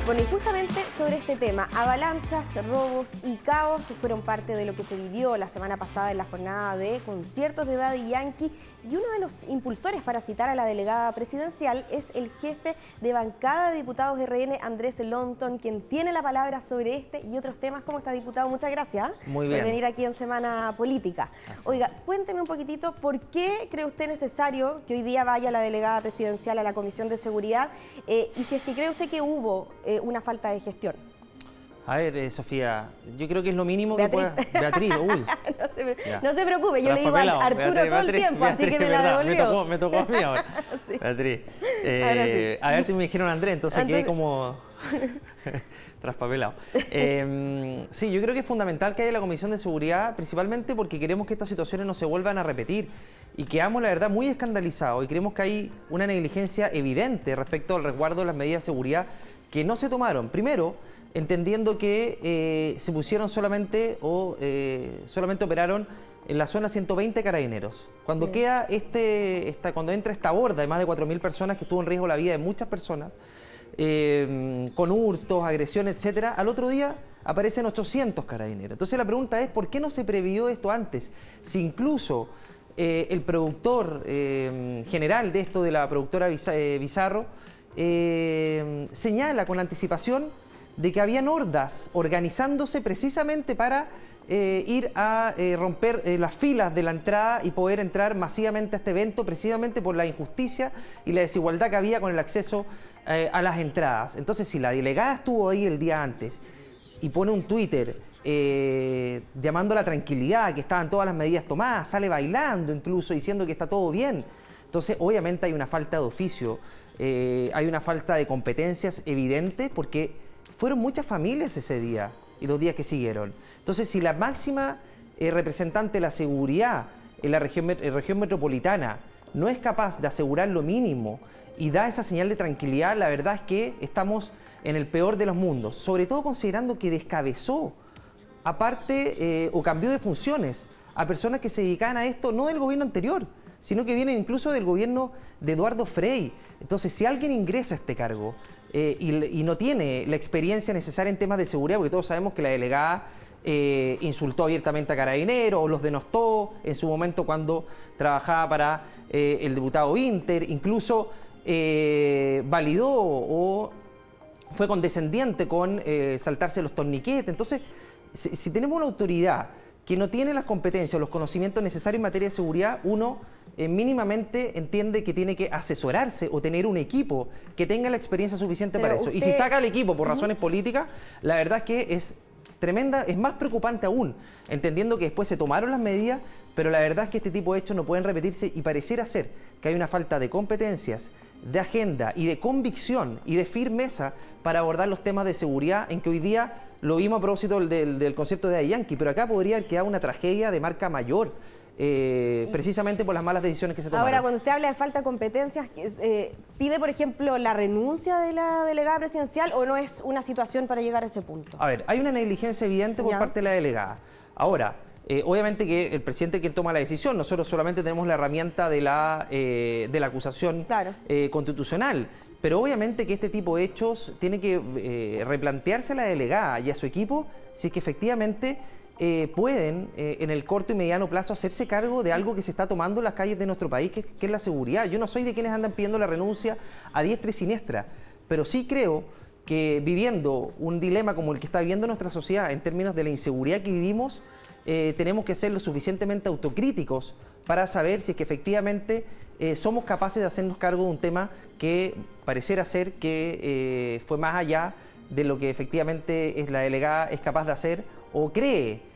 Bueno, y justamente sobre este tema, avalanchas, robos y caos fueron parte de lo que se vivió la semana pasada en la jornada de conciertos de Daddy Yankee, y uno de los impulsores para citar a la delegada presidencial es el jefe de bancada de diputados de RN, Andrés Longton, quien tiene la palabra sobre este y otros temas. ¿Cómo está, diputado? Muchas gracias por venir aquí en Semana Política. Oiga, cuénteme un poquitito, ¿por qué cree usted necesario que hoy día vaya la delegada presidencial a la Comisión de Seguridad? Y si es que cree usted que hubo una falta de gestión. A ver, Sofía, yo creo que es lo mínimo que pueda... Beatriz, uy. No se preocupe, yo le digo a Arturo todo el tiempo, así que me la devolvió. Me tocó a mí ahora. Sí. Beatriz. Sí. A ver, tú me dijeron Andrés, entonces quedé como traspapelado. Sí, yo creo que es fundamental que haya la Comisión de Seguridad, principalmente porque queremos que estas situaciones no se vuelvan a repetir y quedamos, la verdad, muy escandalizados y creemos que hay una negligencia evidente respecto al resguardo de las medidas de seguridad que no se tomaron. Primero, entendiendo que se pusieron solamente solamente operaron en la zona 120 carabineros. Cuando queda cuando entra esta horda de más de 4.000 personas que estuvo en riesgo la vida de muchas personas, con hurtos, agresión, etcétera, al otro día aparecen 800 carabineros. Entonces la pregunta es, ¿por qué no se previó esto antes? Si incluso el productor general de esto, de la productora Bizarro, señala con anticipación de que habían hordas organizándose precisamente para ir a romper las filas de la entrada y poder entrar masivamente a este evento, precisamente por la injusticia y la desigualdad que había con el acceso a las entradas. Entonces, si la delegada estuvo ahí el día antes y pone un Twitter llamando a la tranquilidad, que estaban todas las medidas tomadas, sale bailando incluso, diciendo que está todo bien, entonces obviamente hay una falta de oficio, hay una falta de competencias evidente, porque fueron muchas familias ese día y los días que siguieron. Entonces, si la máxima representante de la seguridad en la región metropolitana no es capaz de asegurar lo mínimo y da esa señal de tranquilidad, la verdad es que estamos en el peor de los mundos, sobre todo considerando que descabezó, aparte, o cambió de funciones a personas que se dedicaban a esto, no del gobierno anterior, sino que vienen incluso del gobierno de Eduardo Frei. Entonces, si alguien ingresa a este cargo y no tiene la experiencia necesaria en temas de seguridad, porque todos sabemos que la delegada insultó abiertamente a Carabineros o los denostó en su momento cuando trabajaba para el diputado Inter, incluso validó o fue condescendiente con saltarse los torniquetes. Entonces, si tenemos una autoridad que no tiene las competencias o los conocimientos necesarios en materia de seguridad, uno mínimamente entiende que tiene que asesorarse o tener un equipo que tenga la experiencia suficiente para eso. Y si saca al equipo por razones políticas, la verdad es que es tremenda, es más preocupante aún, entendiendo que después se tomaron las medidas, pero la verdad es que este tipo de hechos no pueden repetirse y pareciera ser que hay una falta de competencias, de agenda y de convicción y de firmeza para abordar los temas de seguridad, en que hoy día lo vimos a propósito del concierto de Daddy Yankee, pero acá podría haber quedado una tragedia de marca mayor, precisamente por las malas decisiones que se tomaron. Ahora, cuando usted habla de falta de competencias, ¿pide, por ejemplo, la renuncia de la delegada presidencial o no es una situación para llegar a ese punto? A ver, hay una negligencia evidente por parte de la delegada. Ahora, obviamente que el presidente es quien toma la decisión, nosotros solamente tenemos la herramienta de la acusación constitucional, pero obviamente que este tipo de hechos tiene que replantearse a la delegada y a su equipo si es que efectivamente pueden en el corto y mediano plazo hacerse cargo de algo que se está tomando en las calles de nuestro país, que es la seguridad. Yo no soy de quienes andan pidiendo la renuncia a diestra y siniestra, pero sí creo que viviendo un dilema como el que está viviendo nuestra sociedad en términos de la inseguridad que vivimos, tenemos que ser lo suficientemente autocríticos para saber si es que efectivamente somos capaces de hacernos cargo de un tema que pareciera ser que fue más allá de lo que efectivamente la delegada es capaz de hacer o cree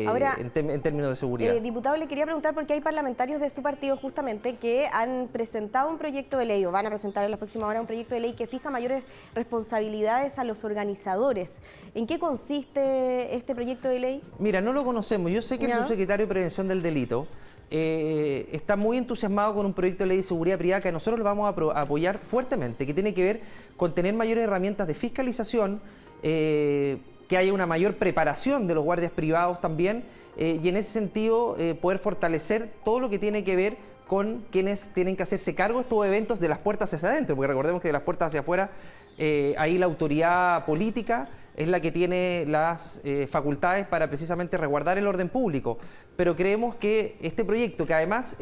Ahora, en términos de seguridad. Diputado, le quería preguntar porque hay parlamentarios de su partido justamente que han presentado un proyecto de ley o van a presentar en la próxima hora un proyecto de ley que fija mayores responsabilidades a los organizadores. ¿En qué consiste este proyecto de ley? Mira, no lo conocemos. Yo sé que el subsecretario de Prevención del Delito está muy entusiasmado con un proyecto de ley de seguridad privada que nosotros lo vamos a apoyar fuertemente, que tiene que ver con tener mayores herramientas de fiscalización, que haya una mayor preparación de los guardias privados también, y en ese sentido poder fortalecer todo lo que tiene que ver con quienes tienen que hacerse cargo de estos eventos de las puertas hacia adentro, porque recordemos que de las puertas hacia afuera ahí la autoridad política es la que tiene las facultades para precisamente resguardar el orden público. Pero creemos que este proyecto, que además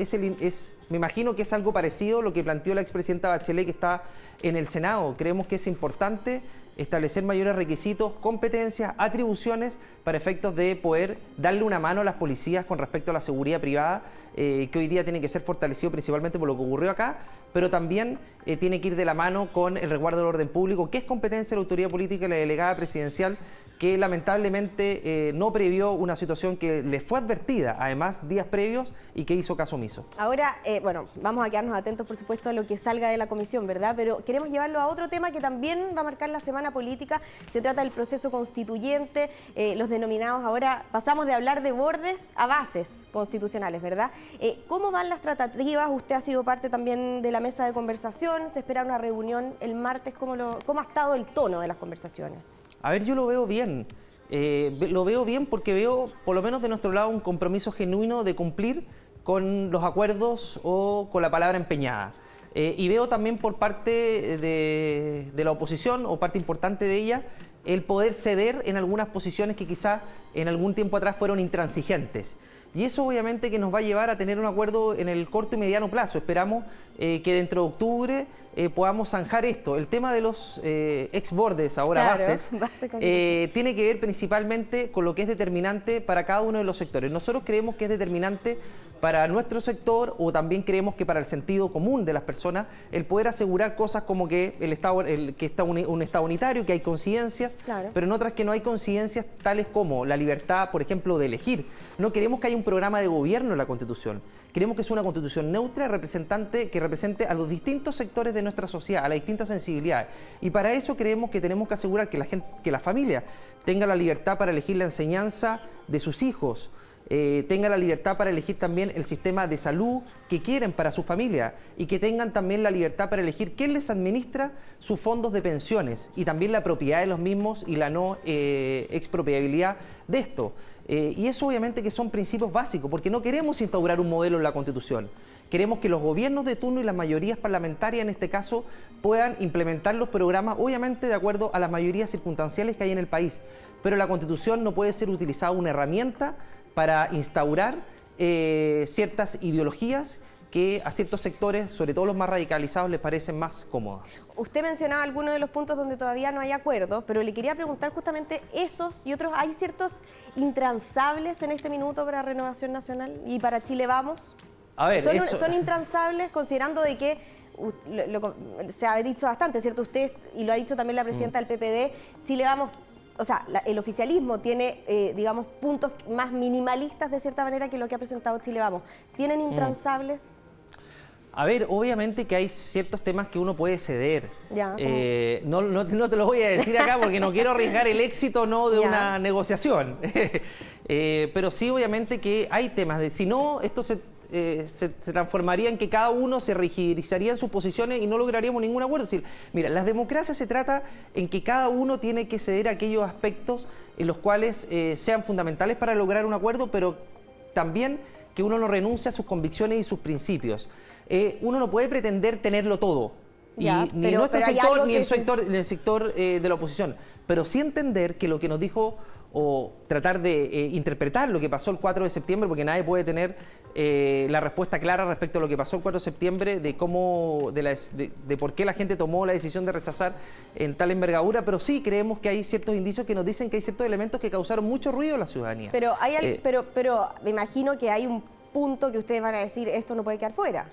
me imagino que es algo parecido a lo que planteó la expresidenta Bachelet, que está en el Senado, creemos que es importante establecer mayores requisitos, competencias, atribuciones para efectos de poder darle una mano a las policías con respecto a la seguridad privada, que hoy día tiene que ser fortalecido principalmente por lo que ocurrió acá, pero también tiene que ir de la mano con el resguardo del orden público, que es competencia de la autoridad política y la delegada presidencial, que lamentablemente no previó una situación que le fue advertida, además, días previos, y que hizo caso omiso. Ahora, bueno, vamos a quedarnos atentos, por supuesto, a lo que salga de la comisión, ¿verdad? Pero queremos llevarlo a otro tema que también va a marcar la semana política. Se trata del proceso constituyente, los denominados, ahora pasamos de hablar de bordes a bases constitucionales, ¿verdad? ¿Cómo van las tratativas? Usted ha sido parte también de la mesa de conversación, se espera una reunión el martes. ¿Cómo ha estado el tono de las conversaciones? A ver, yo lo veo bien. Lo veo bien porque veo, por lo menos de nuestro lado, un compromiso genuino de cumplir con los acuerdos o con la palabra empeñada. Y veo también por parte de la oposición, o parte importante de ella, el poder ceder en algunas posiciones que quizás en algún tiempo atrás fueron intransigentes. Y eso obviamente que nos va a llevar a tener un acuerdo en el corto y mediano plazo. Esperamos que dentro de octubre podamos zanjar esto. El tema de los exbordes, ahora bases, tiene que ver principalmente con lo que es determinante para cada uno de los sectores. Nosotros creemos que es determinante para nuestro sector, o también creemos que para el sentido común de las personas, el poder asegurar cosas como que el Estado, que está un Estado unitario, que hay conciencias, pero en otras que no hay conciencias, tales como la libertad, por ejemplo, de elegir. No queremos que haya un programa de gobierno en la Constitución. Queremos que sea una Constitución neutra, que represente a los distintos sectores de nuestra sociedad, a las distintas sensibilidades. Y para eso creemos que tenemos que asegurar que la familia tenga la libertad para elegir la enseñanza de sus hijos, tenga la libertad para elegir también el sistema de salud que quieren para su familia, y que tengan también la libertad para elegir quién les administra sus fondos de pensiones, y también la propiedad de los mismos y la no expropiabilidad de esto. Y eso obviamente que son principios básicos, porque no queremos instaurar un modelo en la Constitución. Queremos que los gobiernos de turno y las mayorías parlamentarias, en este caso, puedan implementar los programas, obviamente de acuerdo a las mayorías circunstanciales que hay en el país. Pero la Constitución no puede ser utilizada una herramienta para instaurar ciertas ideologías que a ciertos sectores, sobre todo los más radicalizados, les parecen más cómodas. Usted mencionaba algunos de los puntos donde todavía no hay acuerdos, pero le quería preguntar justamente esos y otros. ¿Hay ciertos intransables en este minuto para Renovación Nacional y para Chile Vamos? A ver, ¿Son intransables considerando de que se ha dicho bastante, ¿cierto? Usted, y lo ha dicho también la presidenta del PPD, Chile Vamos, o sea, el oficialismo tiene, digamos, puntos más minimalistas de cierta manera que lo que ha presentado Chile Vamos. ¿Tienen intransables? A ver, obviamente que hay ciertos temas que uno puede ceder. Ya, no te lo voy a decir acá porque no quiero arriesgar el éxito de una negociación. Pero sí, obviamente que hay temas si no, esto se transformaría en que cada uno se rigidizaría en sus posiciones y no lograríamos ningún acuerdo. Es decir, mira, las democracias se trata en que cada uno tiene que ceder aquellos aspectos en los cuales sean fundamentales para lograr un acuerdo, pero también que uno no renuncie a sus convicciones y sus principios. Uno no puede pretender tenerlo todo, ni nuestro sector ni el sector de la oposición, pero sí entender que lo que nos dijo, o tratar de interpretar lo que pasó el 4 de septiembre, porque nadie puede tener la respuesta clara respecto a lo que pasó el 4 de septiembre, de por qué la gente tomó la decisión de rechazar en tal envergadura, pero sí creemos que hay ciertos indicios que nos dicen que hay ciertos elementos que causaron mucho ruido a la ciudadanía. Pero, pero me imagino que hay un punto que ustedes van a decir, esto no puede quedar fuera.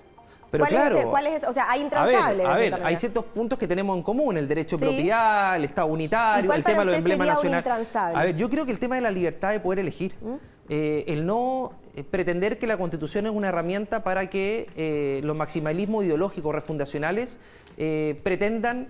Pero ¿Cuál es ese? O sea, hay intransables. A ver, hay ciertos puntos que tenemos en común, el derecho de propiedad, el Estado unitario, el tema de los emblemas nacionales. A ver, yo creo que el tema de la libertad de poder elegir, el no pretender que la Constitución es una herramienta para que los maximalismos ideológicos refundacionales pretendan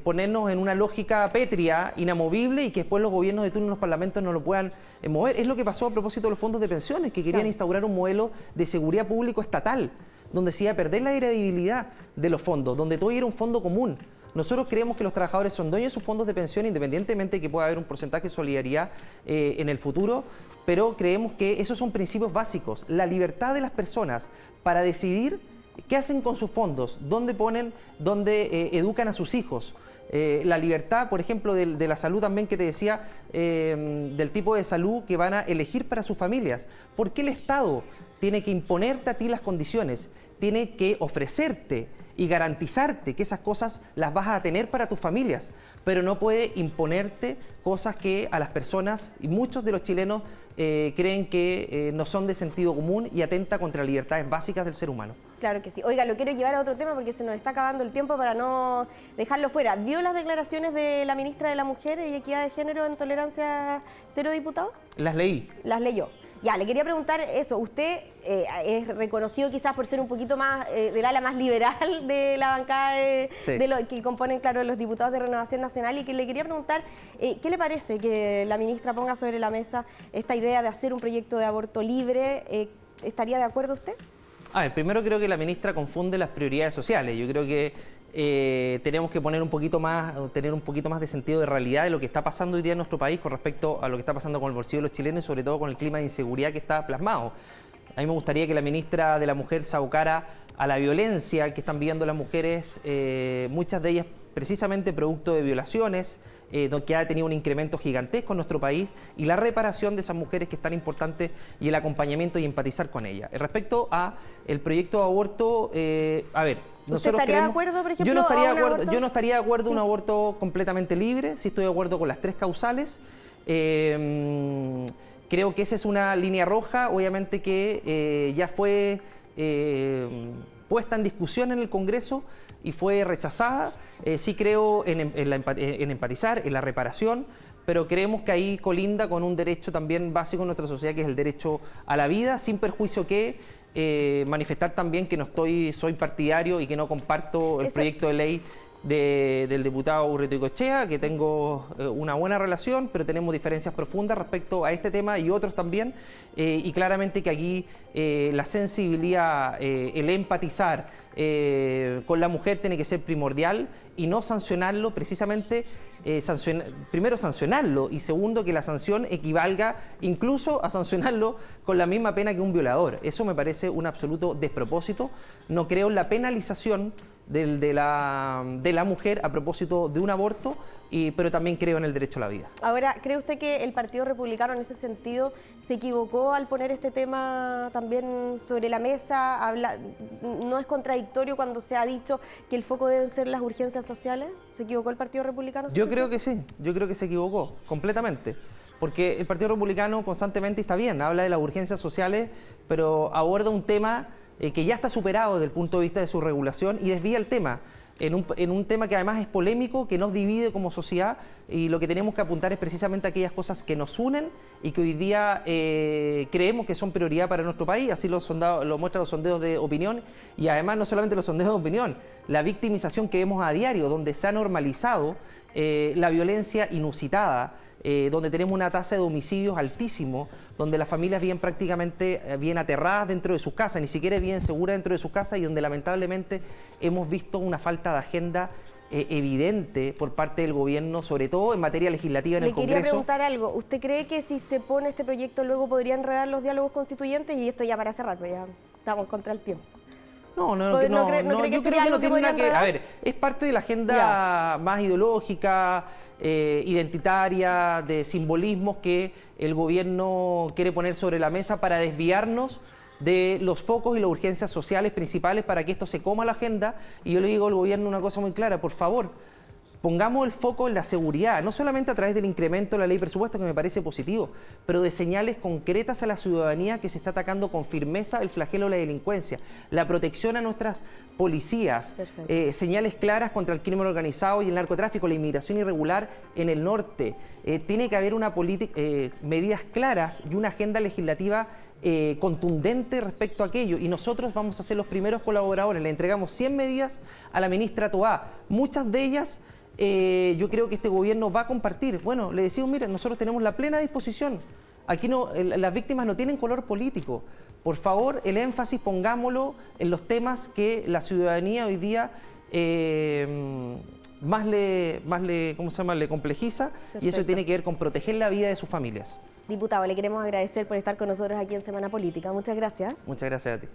ponernos en una lógica pétrea, inamovible, y que después los gobiernos de turno en los parlamentos no lo puedan mover. Es lo que pasó a propósito de los fondos de pensiones, que querían instaurar un modelo de seguridad público estatal, donde se iba a perder la heredabilidad de los fondos, donde todo era un fondo común. Nosotros creemos que los trabajadores son dueños de sus fondos de pensión, independientemente de que pueda haber un porcentaje de solidaridad en el futuro, pero creemos que esos son principios básicos. La libertad de las personas para decidir ¿Qué hacen con sus fondos? ¿Dónde ponen, dónde educan a sus hijos? La libertad, por ejemplo, de la salud también que te decía, del tipo de salud que van a elegir para sus familias. ¿Por qué el Estado tiene que imponerte a ti las condiciones? Tiene que ofrecerte y garantizarte que esas cosas las vas a tener para tus familias, pero no puede imponerte cosas que a las personas, y muchos de los chilenos creen que no son de sentido común y atenta contra las libertades básicas del ser humano. Claro que sí. Oiga, lo quiero llevar a otro tema porque se nos está acabando el tiempo para no dejarlo fuera. ¿Vio las declaraciones de la ministra de la Mujer y Equidad de Género en Tolerancia Cero, diputado? Las leí. Las leyó. Ya, le quería preguntar eso. Usted es reconocido quizás por ser un poquito más del ala más liberal de la bancada Sí. de que componen, claro, los diputados de Renovación Nacional, y que le quería preguntar, ¿qué le parece que la ministra ponga sobre la mesa esta idea de hacer un proyecto de aborto libre? ¿Estaría de acuerdo usted? A ver, primero creo que la ministra confunde las prioridades sociales. Yo creo que tenemos que tener un poquito más de sentido de realidad de lo que está pasando hoy día en nuestro país con respecto a lo que está pasando con el bolsillo de los chilenos y sobre todo con el clima de inseguridad que está plasmado. A mí me gustaría que la ministra de la Mujer se abocara a la violencia que están viviendo las mujeres, muchas de ellas precisamente producto de violaciones, que ha tenido un incremento gigantesco en nuestro país, y la reparación de esas mujeres que es tan importante, y el acompañamiento y empatizar con ellas. Respecto a el proyecto de aborto, a ver, ¿Usted estaría de acuerdo, por ejemplo, yo no estaría de acuerdo sí, en un aborto completamente libre. Sí estoy de acuerdo con las 3 causales. Creo que esa es una línea roja, obviamente que ya fue puesta en discusión en el Congreso y fue rechazada. Sí creo en empatizar, en la reparación, pero creemos que ahí colinda con un derecho también básico en nuestra sociedad, que es el derecho a la vida, sin perjuicio que manifestar también que soy partidario y que no comparto el proyecto de ley del diputado Urriotegui, que tengo una buena relación, pero tenemos diferencias profundas respecto a este tema y otros también, y claramente que aquí la sensibilidad, el empatizar con la mujer tiene que ser primordial y no sancionarlo precisamente. Primero sancionarlo y segundo que la sanción equivalga incluso a sancionarlo con la misma pena que un violador. Eso me parece un absoluto despropósito. No creo en la penalización de la mujer a propósito de un aborto, pero también creo en el derecho a la vida. Ahora, ¿cree usted que el Partido Republicano en ese sentido se equivocó al poner este tema también sobre la mesa? ¿No es contradictorio cuando se ha dicho que el foco deben ser las urgencias sociales? ¿Se equivocó el Partido Republicano? Yo creo que sí, yo creo que se equivocó completamente. Porque el Partido Republicano constantemente está bien, habla de las urgencias sociales, pero aborda un tema que ya está superado desde el punto de vista de su regulación y desvía el tema en un tema que además es polémico, que nos divide como sociedad, y lo que tenemos que apuntar es precisamente aquellas cosas que nos unen y que hoy día creemos que son prioridad para nuestro país. Así lo muestran los sondeos de opinión, y además no solamente los sondeos de opinión, la victimización que vemos a diario, donde se ha normalizado la violencia inusitada, donde tenemos una tasa de homicidios altísimo, donde las familias viven prácticamente bien aterradas dentro de sus casas, ni siquiera viven seguras dentro de sus casas, y donde lamentablemente hemos visto una falta de agenda evidente por parte del gobierno, sobre todo en materia legislativa en el Congreso. Le quería preguntar algo. ¿Usted cree que si se pone este proyecto luego podría enredar los diálogos constituyentes? Y esto ya para cerrar, pero ya estamos contra el tiempo. No, yo creo que no tiene nada que ver. A ver, es parte de la agenda más ideológica, identitaria, de simbolismos que el gobierno quiere poner sobre la mesa para desviarnos de los focos y las urgencias sociales principales para que esto se coma la agenda. Y yo le digo al gobierno una cosa muy clara: por favor, pongamos el foco en la seguridad, no solamente a través del incremento de la ley de presupuesto, que me parece positivo, pero de señales concretas a la ciudadanía, que se está atacando con firmeza el flagelo de la delincuencia, la protección a nuestras policías, señales claras contra el crimen organizado y el narcotráfico, la inmigración irregular en el norte. Tiene que haber una medidas claras y una agenda legislativa contundente respecto a aquello, y nosotros vamos a ser los primeros colaboradores. Le entregamos 100 medidas a la ministra Toá, muchas de ellas yo creo que este gobierno va a compartir. Bueno, le decimos, miren, nosotros tenemos la plena disposición. Aquí las víctimas no tienen color político. Por favor, el énfasis pongámoslo en los temas que la ciudadanía hoy día más le complejiza. Perfecto. Y eso tiene que ver con proteger la vida de sus familias. Diputado, le queremos agradecer por estar con nosotros aquí en Semana Política. Muchas gracias. Muchas gracias a ti.